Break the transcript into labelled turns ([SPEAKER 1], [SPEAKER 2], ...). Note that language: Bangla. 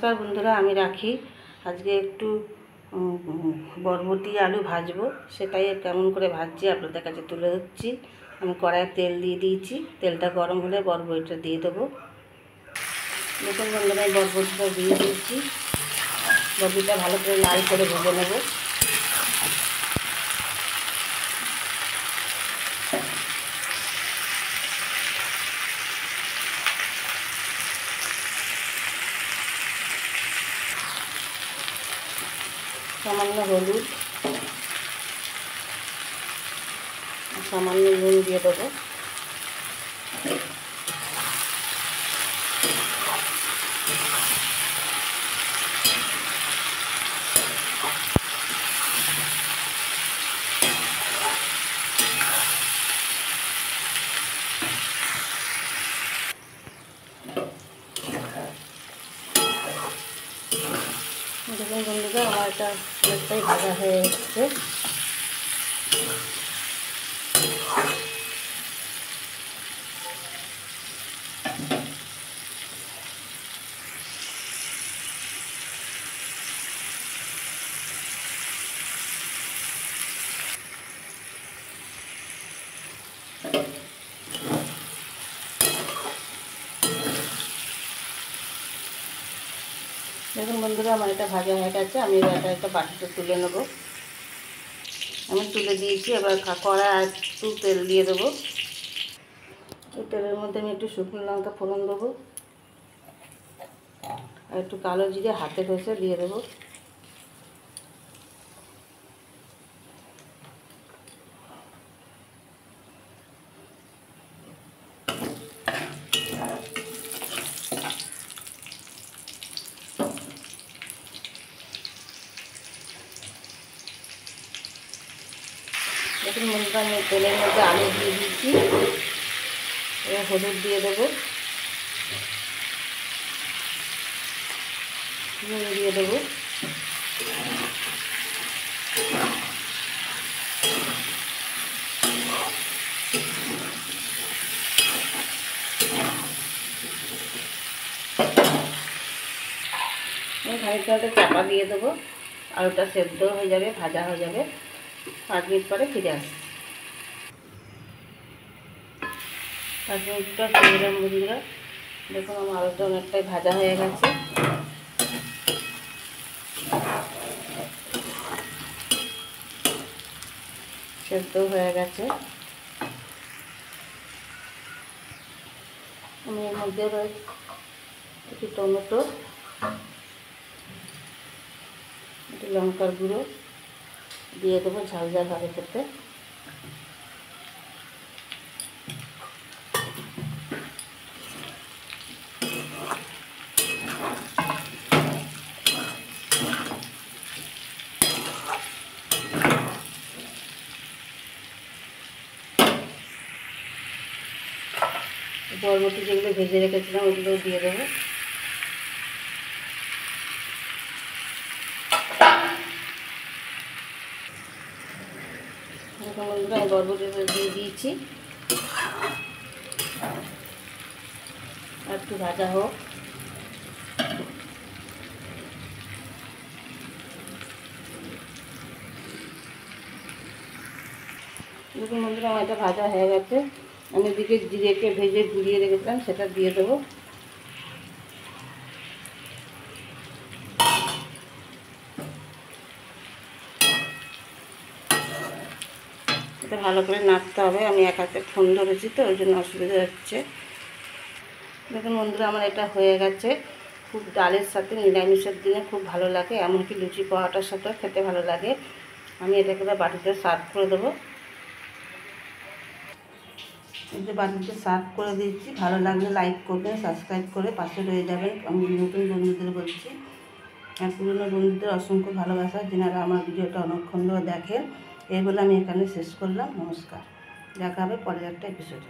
[SPEAKER 1] নমস্কার বন্ধুরা, আমি রাখি। আজকে একটু বরবটি আলু ভাজবো, সেটাই কেমন করে ভাজছি আপনাদের কাছে তুলে ধরছি। আমি কড়াইয়ে তেল দিয়ে দিয়েছি, তেলটা গরম হলে বরবটিটা দিয়ে দেবো। দেখুন বন্ধুরা, আমি বরবটিটা দিয়ে দিয়েছি। বরবটিটা ভালো করে লাল করে ভেজে নেব। সামান্য হলুদ, সামান্য নুন দিয়ে দেবো। দেখুন বন্ধুরা, আমার এটা অনেকটাই ভাজা হয়ে এসছে। দেখুন বন্ধুরা, আমার এটা ভাজা হয়ে গেছে। আমি এটা একটা বাটিতে তুলে নেব। আমি তুলে দিয়েছি। এবার কড়ায় একটু তেল দিয়ে দেবো। এই তেলের মধ্যে আমি একটু শুকনো লঙ্কা ফোড়ন দেবো, আর একটু কালো জিরে হাতে ঘষে দিয়ে দেবো। দেখুন বন্ধুরা, আমি তেলের মধ্যে আলু দিয়ে দিয়েছি। এবার হলুদ দিয়ে দেবো, নুন দিয়ে দেবো। খানিকটা চাপা দিয়ে দেবো। আলুটা সেদ্ধ হয়ে যাবে, ভাজা হয়ে যাবে। 5 মিনিট পরে ফিরে আসছি। 5 মিনিট পর ফিরে এলাম বন্ধুরা। দেখুন আমার আলুটা অনেকটাই ভাজা হয়ে গেছে। সেদ্ধ হয়ে গেছে। আমি এর মধ্যে একটু টমেটো, একটু লঙ্কার গুঁড়ো দিয়ে দেবো ঝাল ঝাল হবে খেতে। বরবটি যেগুলো ভেজে রেখেছিলাম ওগুলোও দিয়ে দেবো। বন্ধুরা, আমি বরবটিটা দিয়ে দিয়েছি। আর একটু ভাজা হোক। দেখুন বন্ধুরা, আমার এটা ভাজা হয়ে গেছে। আমি এদিকে জিরেকে ভেজে গুঁড়িয়ে রেখেছিলাম, সেটা দিয়ে দেবো। এটা ভালো করে নাড়তে হবে। আমি এক হাতে ফোন ধরেছি তো, ওই জন্য অসুবিধা হচ্ছে। দেখুন বন্ধুরা, আমার এটা হয়ে গেছে। খুব ডালের সাথে নিরামিষের দিনে খুব ভালো লাগে, এমনকি লুচি পরোটার সাথেও খেতে ভালো লাগে। আমি এটাকে বাটিতে সার্ভ করে দেবো। এই যে বাটিতে সার্ভ করে দিচ্ছি। ভালো লাগলে লাইক করবেন, সাবস্ক্রাইব করে পাশে রয়ে যাবেন। আমি নতুন বন্ধুদের বলছি, আর পুরনো বন্ধুদের অসংখ্য ভালোবাসা, যেনারা আমার ভিডিওটা অনেকক্ষণ ধরে দেখেন। এই বলে আমি এখানে শেষ করলাম। নমস্কার, দেখা হবে পরের একটা এপিসোডে।